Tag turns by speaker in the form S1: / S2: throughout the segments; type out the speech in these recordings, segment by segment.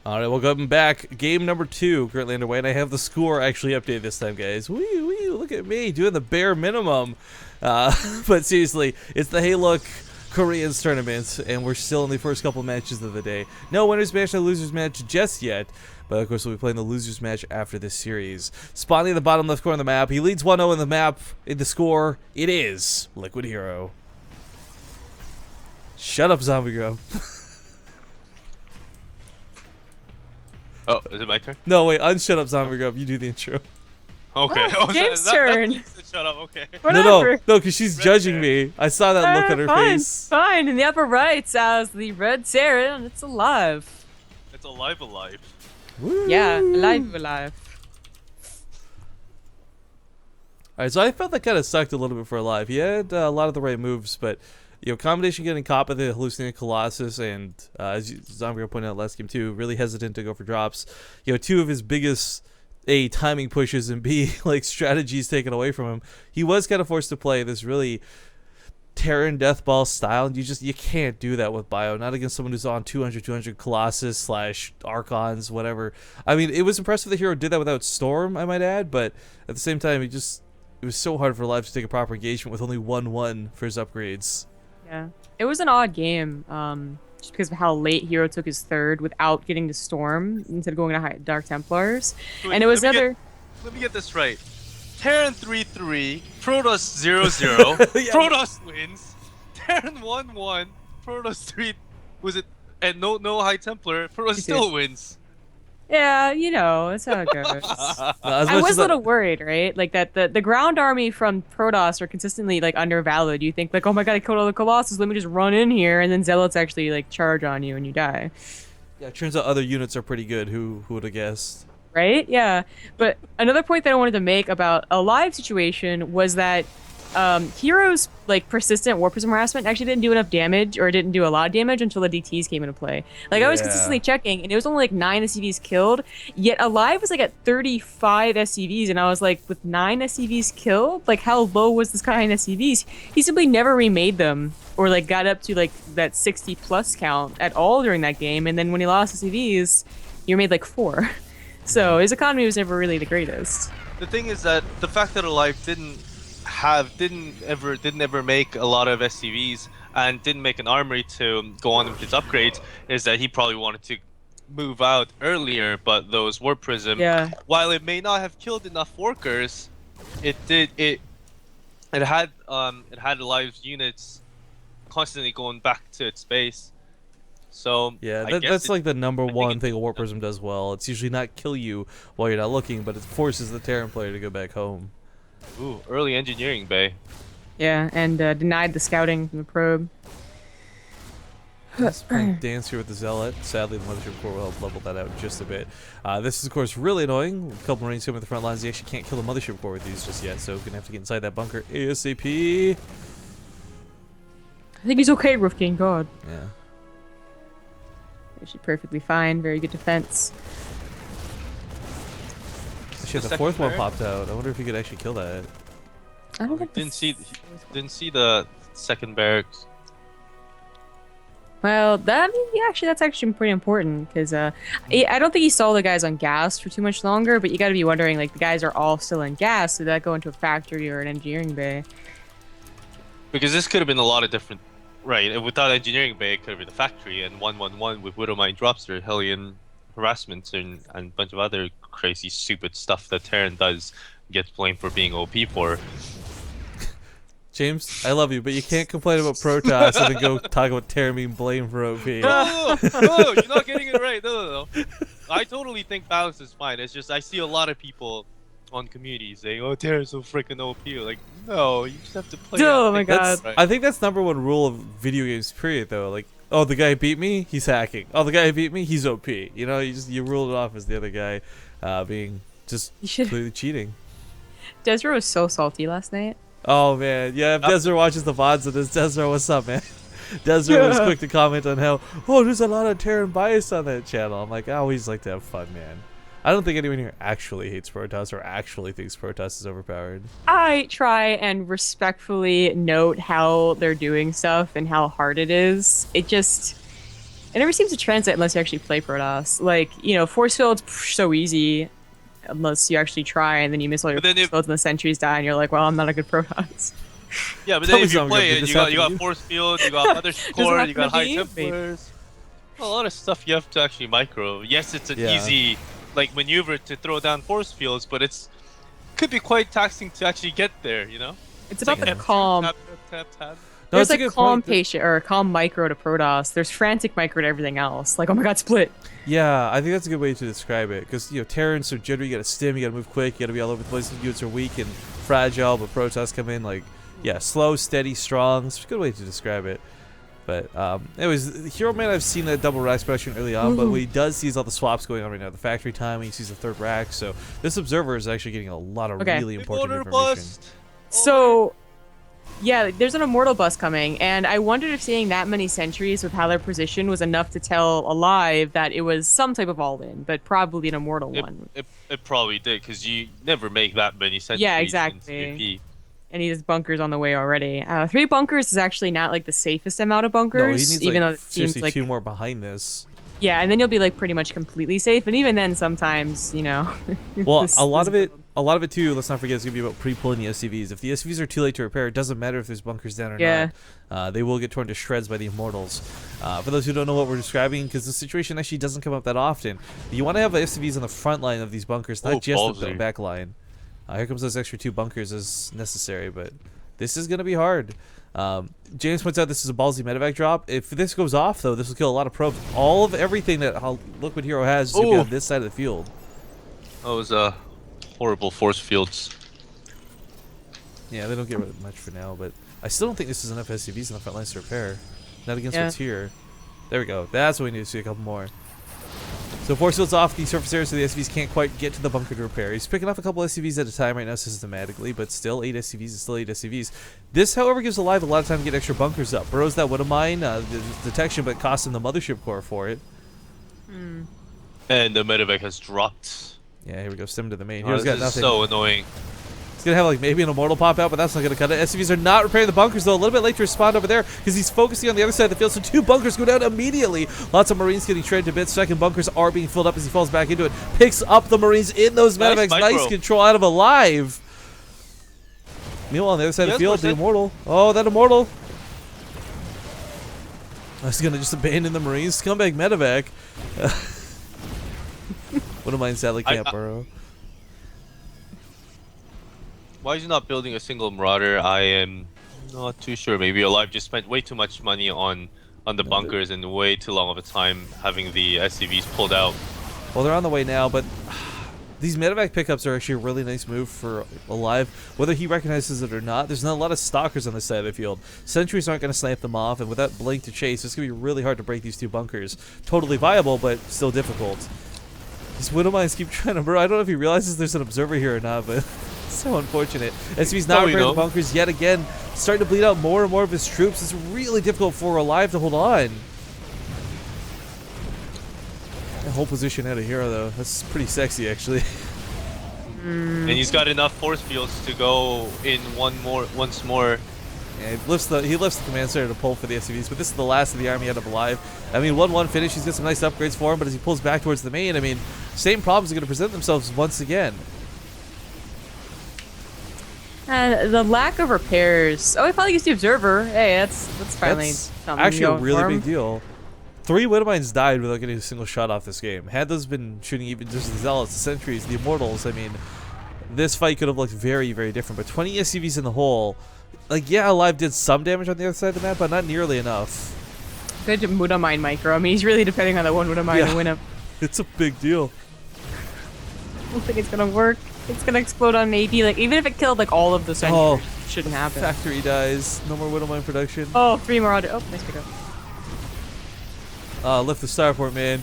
S1: All right, welcome back. Game number 2 currently underway, and I have the score actually updated this time, guys. Wee, look at me doing the bare minimum. But seriously, it's the Hey Look Koreans tournament, and we're still in the first couple matches of the day. No winners match, no losers match just yet, but of course we'll be playing the losers match after this series. Spawning in the bottom left corner of the map, he leads 1-0 in the map. In the score, it is Liquid HerO. Shut up, Zombie Grub.
S2: Oh, is it my turn?
S1: No, wait, unshut up, Zombie Grub. You do the intro.
S2: Okay.
S3: Oh, James' turn.
S2: Shut up. Okay.
S3: Whatever.
S1: No, because she's judging me. I saw that look on her
S3: fine,
S1: face.
S3: Fine. In the upper right says the red Saren, and it's alive.
S2: It's alive.
S1: Woo.
S3: Yeah, alive.
S1: Alright, so I felt that kind of sucked a little bit for Alive. He had a lot of the right moves, but combination getting caught by the hallucinating Colossus, and as Zombie pointed out last game too, really hesitant to go for drops. Two of his biggest A, timing pushes, and B, like strategies taken away from him. He was kind of forced to play this really Terran Deathball style, and you can't do that with Bio, not against someone who's on 200 Colossus / Archons, whatever. I mean, it was impressive the hero did that without Storm, I might add, but at the same time, it was so hard for Alive to take a proper engagement with only 1-1 for his upgrades.
S3: Yeah, it was an odd game, just because of how late HerO took his third without getting to Storm instead of going to Dark Templars.
S2: Wait,
S3: and it was another.
S2: Let me get this right. Terran 3-3, Protoss 0-0.
S1: Yeah.
S2: Protoss wins. Terran 1-1, Protoss 3. Was it? And no High Templar. Protoss still wins.
S3: Yeah, that's how it goes. I was a little worried, right? Like that the ground army from Protoss are consistently like undervalued. You think like, oh my god, I killed all the Colossus, let me just run in here, and then Zealots actually like charge on you and you die.
S1: Yeah, it turns out other units are pretty good. Who would have guessed?
S3: Right? Yeah. But another point that I wanted to make about a live situation was that HerO's like persistent War Prism harassment actually didn't do enough damage, or didn't do a lot of damage until the DTs came into play. Like I was consistently checking, and it was only like 9 SCVs killed, yet Alive was like at 35 SCVs, and I was like, with 9 SCVs killed, like how low was this guy in SCVs? He simply never remade them, or like got up to like that 60 plus count at all during that game, and then when he lost SCVs, he made like 4. So his economy was never really the greatest.
S2: The thing is that the fact that Alive didn't ever make a lot of SCVs and didn't make an armory to go on with his upgrades is that he probably wanted to move out earlier, but those War Prism, while it may not have killed enough workers, it had Alive's units constantly going back to its base. So
S1: yeah, that's like the number one thing a War Prism does well. It's usually not kill you while you're not looking, but it forces the Terran player to go back home.
S2: Ooh, early engineering bay.
S3: Yeah, and denied the scouting from the probe.
S1: Let's playing dance here with the Zealot. Sadly, the Mothership Core will help level that out just a bit. This is, of course, really annoying. A couple Marines coming at the front lines. You actually can't kill the Mothership Core with these just yet, so gonna have to get inside that bunker ASAP.
S3: I think he's okay, Roof King God.
S1: Yeah.
S3: Actually perfectly fine. Very good defense.
S1: Shit, the fourth one popped out. I wonder if he could actually kill that.
S3: I don't think
S2: Didn't see the second barracks.
S3: Well, that's actually pretty important, because I don't think he saw the guys on gas for too much longer. But you got to be wondering, like, the guys are all still in gas, so that go into a factory or an engineering bay.
S2: Because this could have been a lot of different. Right, without engineering bay, it could have been a factory, and 1-1-1 with Widowmine drops or Hellion harassments and a bunch of other crazy, stupid stuff that Terran does gets blamed for being OP for.
S1: James, I love you, but you can't complain about Protoss and then go talk about Terran being blamed for OP.
S2: No, you're not getting it right. No. I totally think balance is fine. It's just I see a lot of people on community saying, "Oh, Terran's so freaking OP." Like, no, you just have to play.
S3: Oh my god!
S1: I think that's number one rule of video games. Period. Though, like, oh, the guy beat me, he's hacking. Oh, the guy beat me, he's OP. You ruled it off as the other guy being just completely cheating.
S3: Desra was so salty last night.
S1: Oh man, yeah. If Desra watches the VODs of this, Desra, what's up, man? Desra was quick to comment on how, there's a lot of Terran bias on that channel. I'm like, I always like to have fun, man. I don't think anyone here actually hates Protoss or actually thinks Protoss is overpowered.
S3: I try and respectfully note how they're doing stuff and how hard it is. It just, It never seems to translate unless you actually play Protoss. Like, force field's so easy unless you actually try, and then you miss all your force fields and the sentries die, and you're like, well, I'm not a good Protoss.
S2: Yeah, but then if you play it, you got force field, you got other core, you got high templars. A lot of stuff you have to actually micro. Yes, it's an easy maneuver to throw down force fields, but could be quite taxing to actually get there.
S3: It's about the calm.
S2: Tap.
S3: There's like calm patient or calm micro to Protoss. There's frantic micro to everything else. Like, oh my god, split.
S1: Yeah, I think that's a good way to describe it. Because, Terrans are jittery, you gotta stim, you gotta move quick, you gotta be all over the place. Units are weak and fragile, but Protoss come in slow, steady, strong. It's a good way to describe it. But anyways, Hero Man, I've seen that double rack production early on, but what he does see is all the swaps going on right now. The factory timing, he sees the third rack, so this observer is actually getting a lot of really important information.
S3: So, yeah, there's an Immortal bust coming, and I wondered if seeing that many sentries with how they're positioned was enough to tell Alive that it was some type of all-in, but probably an Immortal one.
S2: It probably did, because you never make that many sentries.
S3: Yeah, exactly. And he has bunkers on the way already. 3 bunkers is actually not like the safest amount of bunkers.
S1: No, he needs
S3: even though it seems like
S1: 2 more behind this.
S3: Yeah, and then you'll be like pretty much completely safe. And even then, sometimes
S1: Well, a lot of it too. Let's not forget, it's gonna be about pre-pulling the SCVs. If the SCVs are too late to repair, it doesn't matter if there's bunkers down or not. They will get torn to shreds by the Immortals. For those who don't know what we're describing, because the situation actually doesn't come up that often, you want to have SCVs on the front line of these bunkers, not just the back line. Here comes those extra 2 bunkers as necessary, but this is going to be hard. James points out this is a ballsy medevac drop. If this goes off, though, this will kill a lot of probes. All of everything that Liquid HerO has is going to be on this side of the field.
S2: Those horrible force fields.
S1: Yeah, they don't get much for now, but I still don't think this is enough SCVs on the front lines to repair. Not against what's here. There we go. That's what we need to see, a couple more. So force field's off the surface area, so the SCVs can't quite get to the bunker to repair. He's picking off a couple SCVs at a time right now systematically, but still 8 SCVs is still 8 SCVs. This, however, gives Alive a lot of time to get extra bunkers up. Burrows that Widow Mine, the detection, but costs him the mothership core for it.
S2: And the medevac has dropped.
S1: Yeah, here we go. Stem to the main.
S2: Hero's got nothing. So annoying.
S1: He's going to have maybe an Immortal pop out, but that's not going to cut it. SCVs are not repairing the bunkers, though. A little bit late to respond over there because he's focusing on the other side of the field, so 2 bunkers go down immediately. Lots of Marines getting shredded to bits. Second bunkers are being filled up as he falls back into it. Picks up the Marines in those medevacs. Nice control out of Alive. Meanwhile, on the other side of the field, the Immortal. Oh, that Immortal. I was going to just abandon the Marines. Scumbag medevac. Widow Mine sadly can't burrow.
S2: Why is he not building a single Marauder? I am not too sure. Maybe Alive just spent way too much money on the bunkers and way too long of a time having the SCVs pulled out.
S1: Well, they're on the way now, but these medevac pickups are actually a really nice move for Alive. Whether he recognizes it or not, there's not a lot of stalkers on this side of the field. Sentries aren't going to snipe them off, and without Blink to chase, it's going to be really hard to break these 2 bunkers. Totally viable, but still difficult. These Widow Mines keep trying to burrow. I don't know if he realizes there's an observer here or not, but so unfortunate. SCV's not repairing the bunkers yet again, starting to bleed out more and more of his troops. It's really difficult for Alive to hold on. The whole position out of HerO, though. That's pretty sexy, actually.
S2: And he's got enough force fields to go in once more.
S1: Yeah, he lifts the command center to pull for the SCVs, but this is the last of the army out of Alive. I mean, 1-1 finish. He's got some nice upgrades for him, but as he pulls back towards the main, I mean, same problems are going to present themselves once again.
S3: The lack of repairs. Oh, he finally used the observer. Hey, that's finally something
S1: actually a really big deal. 3 Widow Mines died without getting a single shot off this game. Had those been shooting even just the Zealots, the Sentries, the Immortals, I mean, this fight could have looked very, very different. But 20 SCVs in the hole. Yeah, Alive did some damage on the other side of the map, but not nearly enough.
S3: Good Widow Mine micro. I mean, he's really depending on that one Widow Mine to win him.
S1: It's a big deal.
S3: I don't think it's gonna work. It's gonna explode on an AD. Even if it killed all of the sentries, it shouldn't happen.
S1: Factory dies. No more Widow Mine production.
S3: Oh, 3 Marauder. Oh, nice pickup.
S1: Lift the starport, man.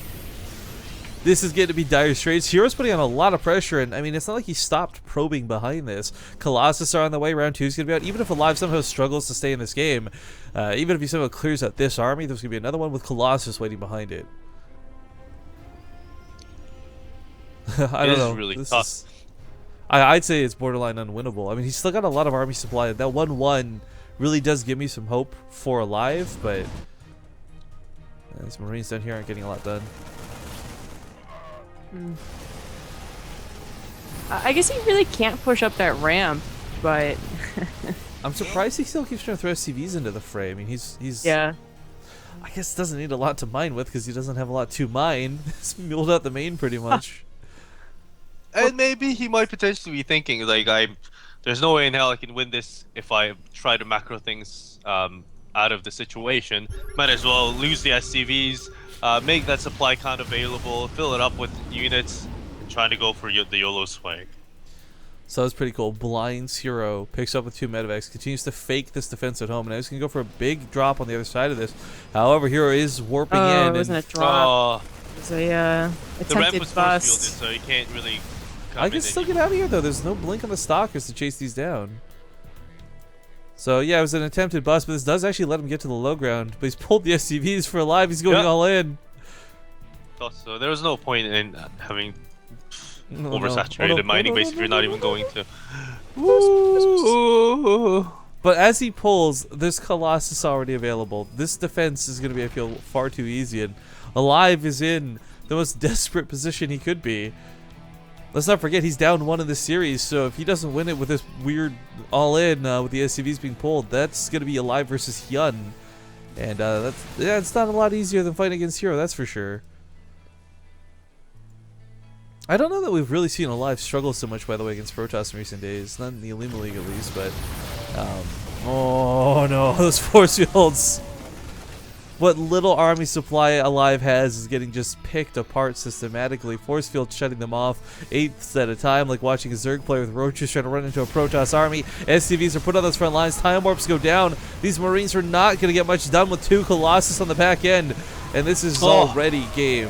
S1: This is getting to be dire straits. HerO's putting on a lot of pressure, and I mean, it's not like he stopped probing behind this. Colossus are on the way. Round 2 is going to be out. Even if Alive somehow struggles to stay in this game, even if he somehow clears out this army, there's going to be another one with Colossus waiting behind it. I don't know.
S2: Really tough.
S1: I'd say it's borderline unwinnable. I mean, he's still got a lot of army supply. That 1-1 really does give me some hope for Alive, but These Marines down here aren't getting a lot done.
S3: I guess he really can't push up that ramp, but
S1: I'm surprised he still keeps trying to throw SCVs into the fray. I mean, he's
S3: yeah.
S1: I guess doesn't need a lot to mine with because he doesn't have a lot to mine. He's milled out the main pretty much.
S2: And maybe he might potentially be thinking like, there's no way in hell I can win this if I try to macro things out of the situation. Might as well lose the SCVs, make that supply count available, fill it up with units, and trying to go for the YOLO swing.
S1: So that's pretty cool. Blinds HerO, picks up with 2 medevacs, continues to fake this defense at home, and now he's going to go for a big drop on the other side of this. However, HerO is warping in.
S3: It wasn't a drop. It was a
S2: the ramp
S3: attempted
S2: was
S3: bust.
S2: force fielded, so you can't really
S1: I can still get out of here, though. There's no blink on the stalkers to chase these down. So, yeah, it was an attempted bust, but this does actually let him get to the low ground. But he's pulled the SCVs for alive. He's going all in.
S2: So there was no point in having
S1: No,
S2: oversaturated mining base if you're not even going to.
S1: But as he pulls, there's Colossus already available. This defense is going to be, I feel, far too easy. And Alive is in the most desperate position he could be. Let's not forget he's down 1 in this series, so if he doesn't win it with this weird all-in with the SCVs being pulled, that's going to be Alive versus Hyun. And it's not a lot easier than fighting against HerO, that's for sure. I don't know that we've really seen Alive struggle so much, by the way, against Protoss in recent days. Not in the Elima League, at least, but... oh, no, those force fields. What little army supply Alive has is getting just picked apart systematically. Force field shutting them off 8ths at a time, like watching a Zerg player with roaches trying to run into a Protoss army. SCVs are put on those front lines. Time warps go down. These Marines are not going to get much done with 2 Colossus on the back end. And this is already game.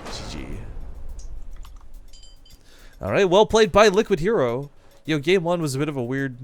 S1: GG. Alright, well played by Liquid HerO. Game 1 was a bit of a weird...